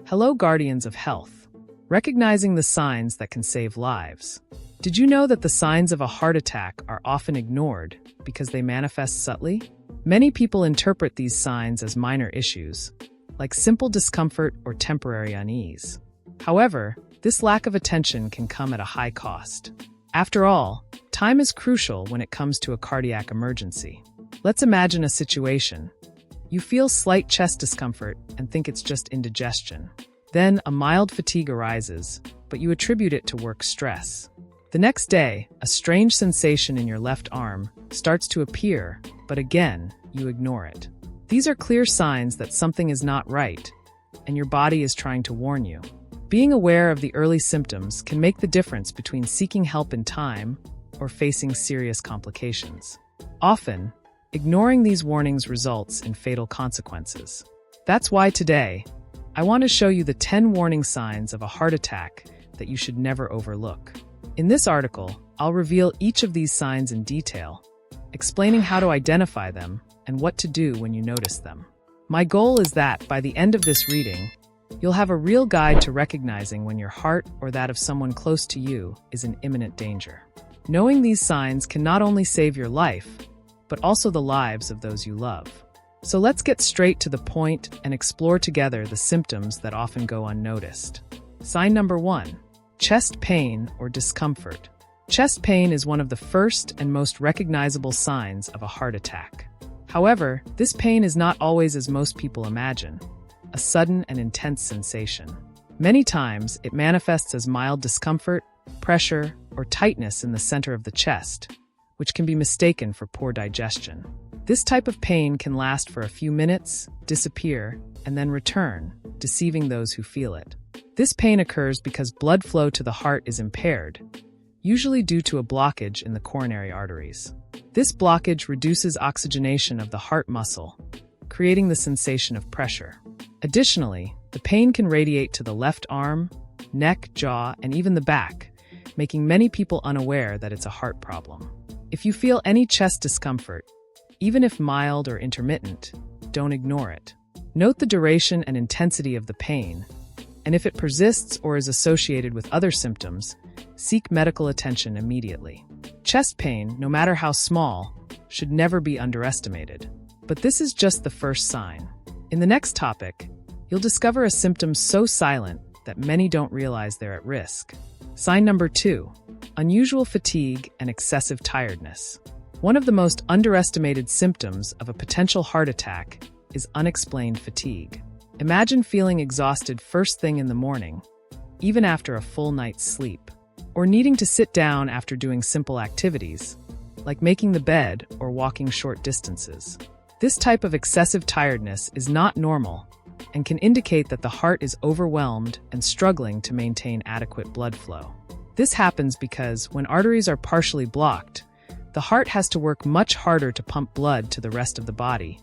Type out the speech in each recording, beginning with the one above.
Hello, guardians of health. Recognizing the signs that can save lives. Did you know that the signs of a heart attack are often ignored because they manifest subtly? Many people interpret these signs as minor issues, like simple discomfort or temporary unease. However, this lack of attention can come at a high cost. After all, time is crucial when it comes to a cardiac emergency. Let's imagine a situation. You feel slight chest discomfort and think it's just indigestion. Then a mild fatigue arises, but you attribute it to work stress. The next day, a strange sensation in your left arm starts to appear, but again, you ignore it. These are clear signs that something is not right, and your body is trying to warn you. Being aware of the early symptoms can make the difference between seeking help in time or facing serious complications. Often, ignoring these warnings results in fatal consequences. That's why today, I want to show you the 10 warning signs of a heart attack that you should never overlook. In this article, I'll reveal each of these signs in detail, explaining how to identify them and what to do when you notice them. My goal is that, by the end of this reading, you'll have a real guide to recognizing when your heart or that of someone close to you is in imminent danger. Knowing these signs can not only save your life, but also the lives of those you love. So let's get straight to the point and explore together the symptoms that often go unnoticed. Sign number 1. Chest pain or discomfort. Chest pain is one of the first and most recognizable signs of a heart attack. However, this pain is not always as most people imagine, a sudden and intense sensation. Many times, it manifests as mild discomfort, pressure, or tightness in the center of the chest, which can be mistaken for poor digestion. This type of pain can last for a few minutes, disappear, and then return, deceiving those who feel it. This pain occurs because blood flow to the heart is impaired, usually due to a blockage in the coronary arteries. This blockage reduces oxygenation of the heart muscle, creating the sensation of pressure. Additionally, the pain can radiate to the left arm, neck, jaw, and even the back, making many people unaware that it's a heart problem. If you feel any chest discomfort, even if mild or intermittent, don't ignore it. Note the duration and intensity of the pain, and if it persists or is associated with other symptoms, seek medical attention immediately. Chest pain, no matter how small, should never be underestimated. But this is just the first sign. In the next topic, you'll discover a symptom so silent that many don't realize they're at risk. Sign number 2. Unusual fatigue and excessive tiredness. One of the most underestimated symptoms of a potential heart attack is unexplained fatigue. Imagine feeling exhausted first thing in the morning, even after a full night's sleep, or needing to sit down after doing simple activities, like making the bed or walking short distances. This type of excessive tiredness is not normal and can indicate that the heart is overwhelmed and struggling to maintain adequate blood flow. This happens because when arteries are partially blocked, the heart has to work much harder to pump blood to the rest of the body,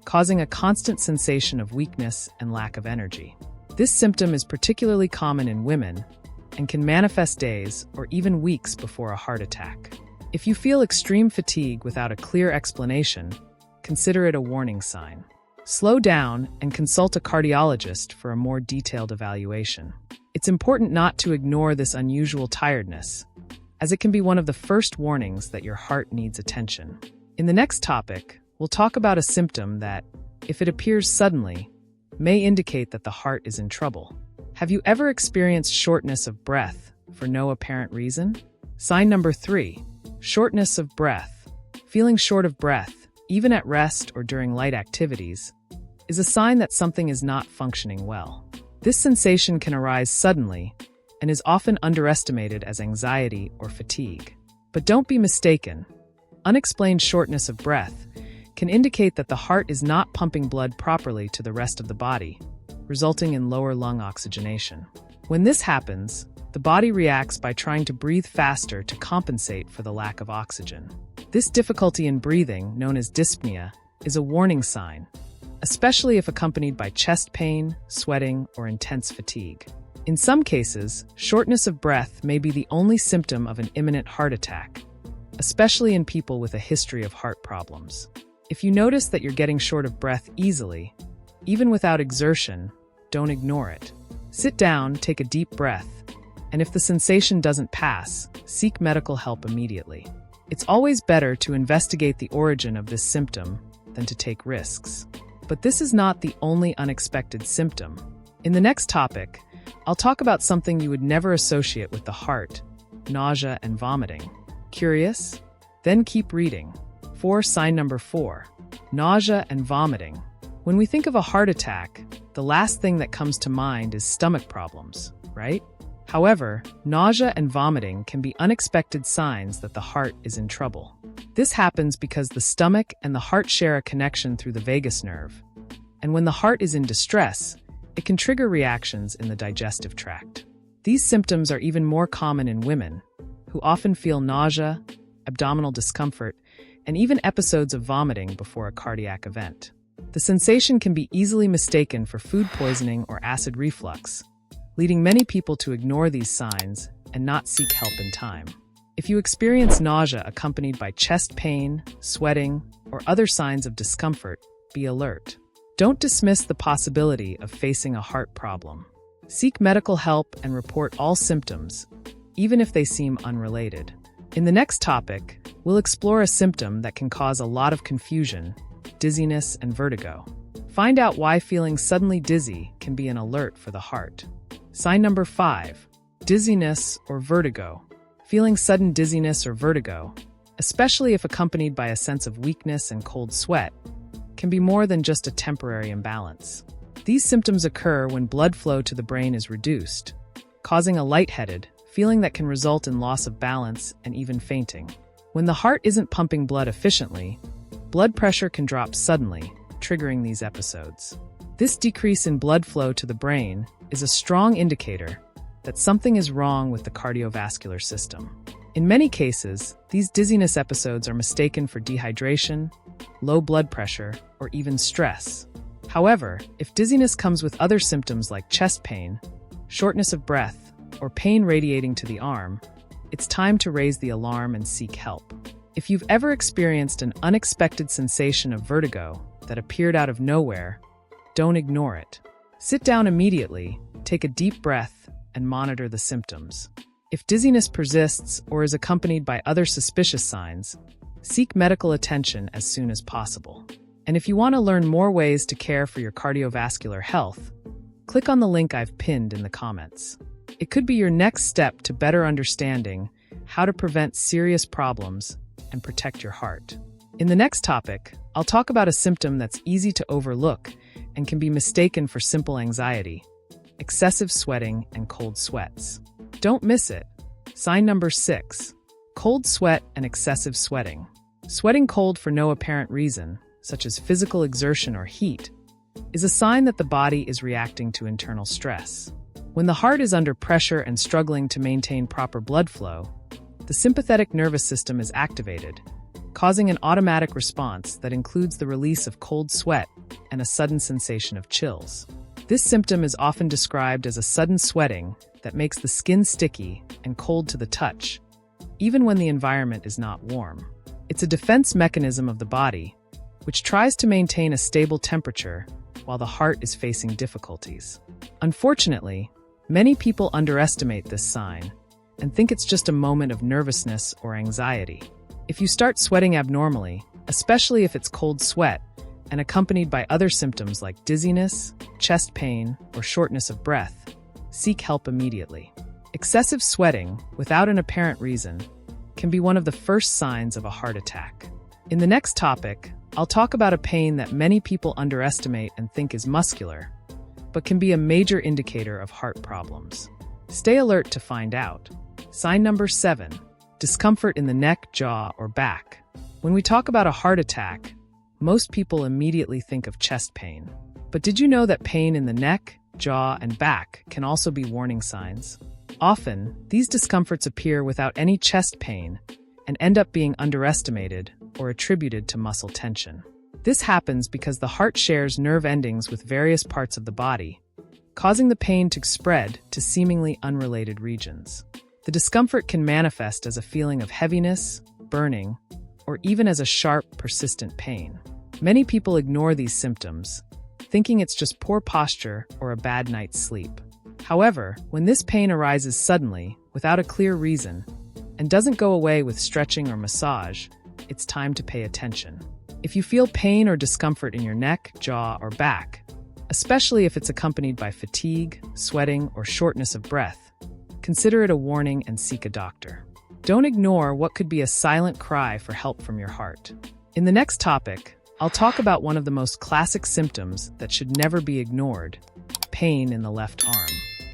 causing a constant sensation of weakness and lack of energy. This symptom is particularly common in women and can manifest days or even weeks before a heart attack. If you feel extreme fatigue without a clear explanation, consider it a warning sign. Slow down and consult a cardiologist for a more detailed evaluation. It's important not to ignore this unusual tiredness, as it can be one of the first warnings that your heart needs attention. In the next topic, we'll talk about a symptom that, if it appears suddenly, may indicate that the heart is in trouble. Have you ever experienced shortness of breath for no apparent reason? Sign number 3. Shortness of breath. Feeling short of breath, even at rest or during light activities, is a sign that something is not functioning well. This sensation can arise suddenly and is often underestimated as anxiety or fatigue. But don't be mistaken. Unexplained shortness of breath can indicate that the heart is not pumping blood properly to the rest of the body, resulting in lower lung oxygenation. When this happens, the body reacts by trying to breathe faster to compensate for the lack of oxygen. This difficulty in breathing, known as dyspnea, is a warning sign, especially if accompanied by chest pain, sweating, or intense fatigue. In some cases, shortness of breath may be the only symptom of an imminent heart attack, especially in people with a history of heart problems. If you notice that you're getting short of breath easily, even without exertion, don't ignore it. Sit down, take a deep breath, and if the sensation doesn't pass, seek medical help immediately. It's always better to investigate the origin of this symptom than to take risks. But this is not the only unexpected symptom. In the next topic, I'll talk about something you would never associate with the heart: nausea and vomiting. Curious? Then keep reading. Sign number 4. Nausea and vomiting. When we think of a heart attack, the last thing that comes to mind is stomach problems, right? However, nausea and vomiting can be unexpected signs that the heart is in trouble. This happens because the stomach and the heart share a connection through the vagus nerve. And when the heart is in distress, it can trigger reactions in the digestive tract. These symptoms are even more common in women, who often feel nausea, abdominal discomfort, and even episodes of vomiting before a cardiac event. The sensation can be easily mistaken for food poisoning or acid reflux, leading many people to ignore these signs and not seek help in time. If you experience nausea accompanied by chest pain, sweating, or other signs of discomfort, be alert. Don't dismiss the possibility of facing a heart problem. Seek medical help and report all symptoms, even if they seem unrelated. In the next topic, we'll explore a symptom that can cause a lot of confusion: dizziness and vertigo. Find out why feeling suddenly dizzy can be an alert for the heart. Sign number 5. Dizziness or vertigo. Feeling sudden dizziness or vertigo, especially if accompanied by a sense of weakness and cold sweat, can be more than just a temporary imbalance. These symptoms occur when blood flow to the brain is reduced, causing a lightheaded feeling that can result in loss of balance and even fainting. When the heart isn't pumping blood efficiently, blood pressure can drop suddenly, triggering these episodes. This decrease in blood flow to the brain is a strong indicator that something is wrong with the cardiovascular system. In many cases, these dizziness episodes are mistaken for dehydration, low blood pressure, or even stress. However, if dizziness comes with other symptoms like chest pain, shortness of breath, or pain radiating to the arm, it's time to raise the alarm and seek help. If you've ever experienced an unexpected sensation of vertigo that appeared out of nowhere, don't ignore it. Sit down immediately, take a deep breath, and monitor the symptoms. If dizziness persists or is accompanied by other suspicious signs, seek medical attention as soon as possible. And if you want to learn more ways to care for your cardiovascular health, click on the link I've pinned in the comments. It could be your next step to better understanding how to prevent serious problems and protect your heart. In the next topic, I'll talk about a symptom that's easy to overlook and can be mistaken for simple anxiety: excessive sweating and cold sweats. Don't miss it. Sign number 6. Cold sweat and excessive sweating. Sweating cold for no apparent reason, such as physical exertion or heat, is a sign that the body is reacting to internal stress. When the heart is under pressure and struggling to maintain proper blood flow, the sympathetic nervous system is activated, causing an automatic response that includes the release of cold sweat and a sudden sensation of chills. This symptom is often described as a sudden sweating that makes the skin sticky and cold to the touch, even when the environment is not warm. It's a defense mechanism of the body, which tries to maintain a stable temperature while the heart is facing difficulties. Unfortunately, many people underestimate this sign and think it's just a moment of nervousness or anxiety. If you start sweating abnormally, especially if it's cold sweat and accompanied by other symptoms like dizziness, chest pain, or shortness of breath, seek help immediately. Excessive sweating, without an apparent reason, can be one of the first signs of a heart attack. In the next topic, I'll talk about a pain that many people underestimate and think is muscular, but can be a major indicator of heart problems. Stay alert to find out. Sign number 7. Discomfort in the neck, jaw, or back. When we talk about a heart attack, most people immediately think of chest pain. But did you know that pain in the neck, jaw, and back can also be warning signs? Often, these discomforts appear without any chest pain and end up being underestimated or attributed to muscle tension. This happens because the heart shares nerve endings with various parts of the body, causing the pain to spread to seemingly unrelated regions. The discomfort can manifest as a feeling of heaviness, burning, or even as a sharp, persistent pain. Many people ignore these symptoms, thinking it's just poor posture or a bad night's sleep. However, when this pain arises suddenly, without a clear reason, and doesn't go away with stretching or massage, it's time to pay attention. If you feel pain or discomfort in your neck, jaw, or back, especially if it's accompanied by fatigue, sweating, or shortness of breath, consider it a warning and seek a doctor. Don't ignore what could be a silent cry for help from your heart. In the next topic, I'll talk about one of the most classic symptoms that should never be ignored: pain in the left arm.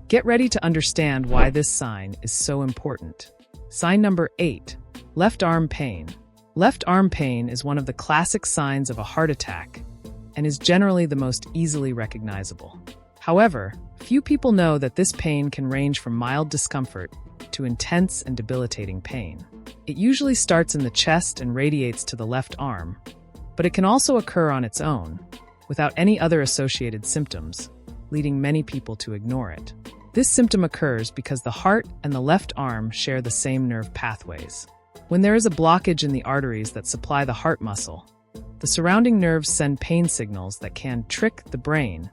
Get ready to understand why this sign is so important. Sign number 8, left arm pain. Left arm pain is one of the classic signs of a heart attack and is generally the most easily recognizable. However, few people know that this pain can range from mild discomfort to intense and debilitating pain. It usually starts in the chest and radiates to the left arm, but it can also occur on its own, without any other associated symptoms, leading many people to ignore it. This symptom occurs because the heart and the left arm share the same nerve pathways. When there is a blockage in the arteries that supply the heart muscle, the surrounding nerves send pain signals that can trick the brain,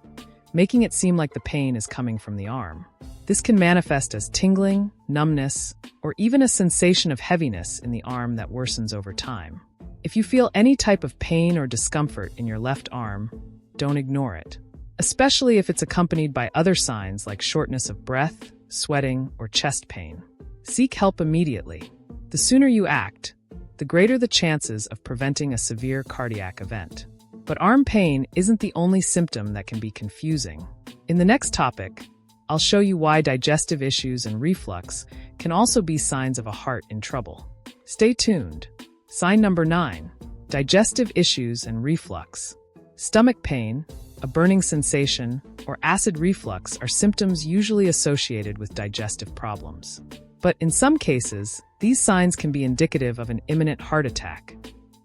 making it seem like the pain is coming from the arm. This can manifest as tingling, numbness, or even a sensation of heaviness in the arm that worsens over time. If you feel any type of pain or discomfort in your left arm, don't ignore it, especially if it's accompanied by other signs like shortness of breath, sweating, or chest pain. Seek help immediately. The sooner you act, the greater the chances of preventing a severe cardiac event. But arm pain isn't the only symptom that can be confusing. In the next topic, I'll show you why digestive issues and reflux can also be signs of a heart in trouble. Stay tuned. Sign number 9, digestive issues and reflux. Stomach pain, a burning sensation, or acid reflux are symptoms usually associated with digestive problems. But in some cases, these signs can be indicative of an imminent heart attack,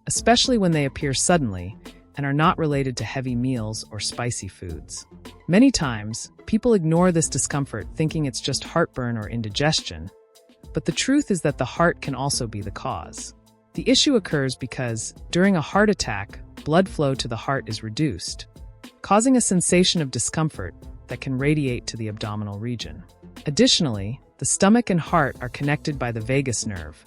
especially when they appear suddenly and are not related to heavy meals or spicy foods. Many times, people ignore this discomfort thinking it's just heartburn or indigestion, but the truth is that the heart can also be the cause. The issue occurs because, during a heart attack, blood flow to the heart is reduced, causing a sensation of discomfort that can radiate to the abdominal region. Additionally, the stomach and heart are connected by the vagus nerve,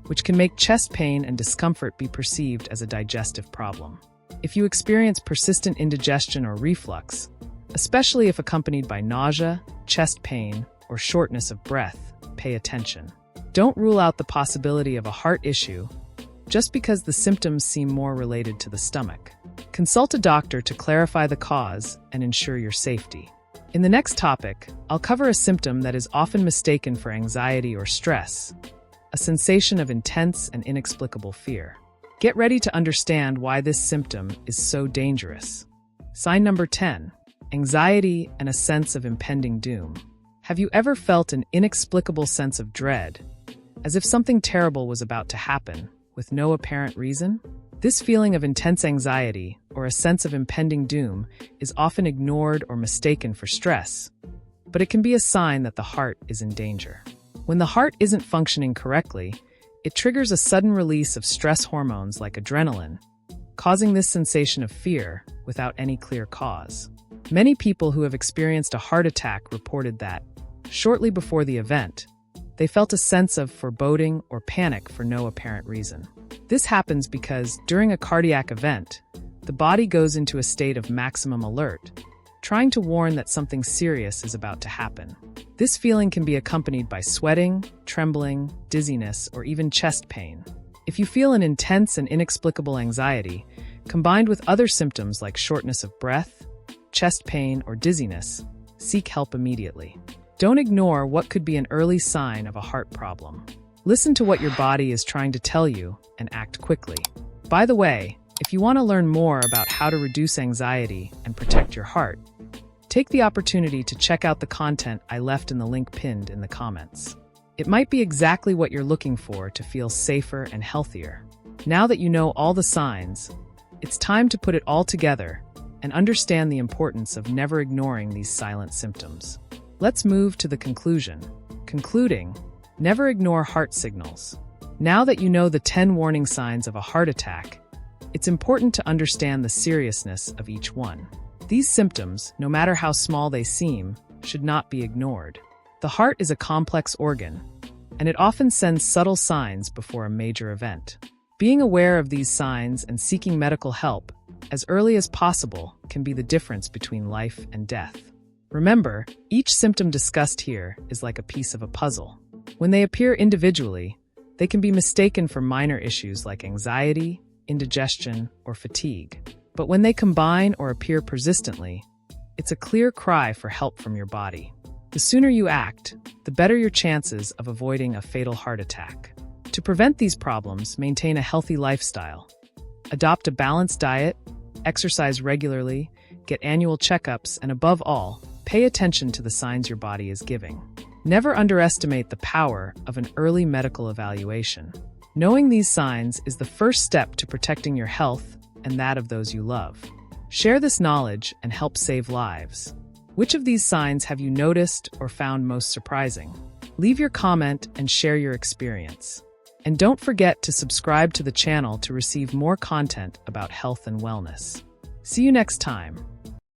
which can make chest pain and discomfort be perceived as a digestive problem. If you experience persistent indigestion or reflux, especially if accompanied by nausea, chest pain, or shortness of breath, pay attention. Don't rule out the possibility of a heart issue just because the symptoms seem more related to the stomach. Consult a doctor to clarify the cause and ensure your safety. In the next topic, I'll cover a symptom that is often mistaken for anxiety or stress, a sensation of intense and inexplicable fear. Get ready to understand why this symptom is so dangerous. Sign number 10, anxiety and a sense of impending doom. Have you ever felt an inexplicable sense of dread, as if something terrible was about to happen, with no apparent reason? This feeling of intense anxiety, or a sense of impending doom, is often ignored or mistaken for stress, but it can be a sign that the heart is in danger. When the heart isn't functioning correctly, it triggers a sudden release of stress hormones like adrenaline, causing this sensation of fear without any clear cause. Many people who have experienced a heart attack reported that, shortly before the event, they felt a sense of foreboding or panic for no apparent reason. This happens because, during a cardiac event, the body goes into a state of maximum alert, trying to warn that something serious is about to happen. This feeling can be accompanied by sweating, trembling, dizziness, or even chest pain. If you feel an intense and inexplicable anxiety, combined with other symptoms like shortness of breath, chest pain, or dizziness, seek help immediately. Don't ignore what could be an early sign of a heart problem. Listen to what your body is trying to tell you and act quickly. By the way, if you want to learn more about how to reduce anxiety and protect your heart, take the opportunity to check out the content I left in the link pinned in the comments. It might be exactly what you're looking for to feel safer and healthier. Now that you know all the signs, it's time to put it all together and understand the importance of never ignoring these silent symptoms. Let's move to the conclusion. Concluding, never ignore heart signals. Now that you know the 10 warning signs of a heart attack, it's important to understand the seriousness of each one. These symptoms, no matter how small they seem, should not be ignored. The heart is a complex organ, and it often sends subtle signs before a major event. Being aware of these signs and seeking medical help as early as possible can be the difference between life and death. Remember, each symptom discussed here is like a piece of a puzzle. When they appear individually, they can be mistaken for minor issues like anxiety, indigestion, or fatigue. But when they combine or appear persistently, it's a clear cry for help from your body. The sooner you act, the better your chances of avoiding a fatal heart attack. To prevent these problems, maintain a healthy lifestyle. Adopt a balanced diet, exercise regularly, get annual checkups, and above all, pay attention to the signs your body is giving. Never underestimate the power of an early medical evaluation. Knowing these signs is the first step to protecting your health and that of those you love. Share this knowledge and help save lives. Which of these signs have you noticed or found most surprising? Leave your comment and share your experience. And don't forget to subscribe to the channel to receive more content about health and wellness. See you next time.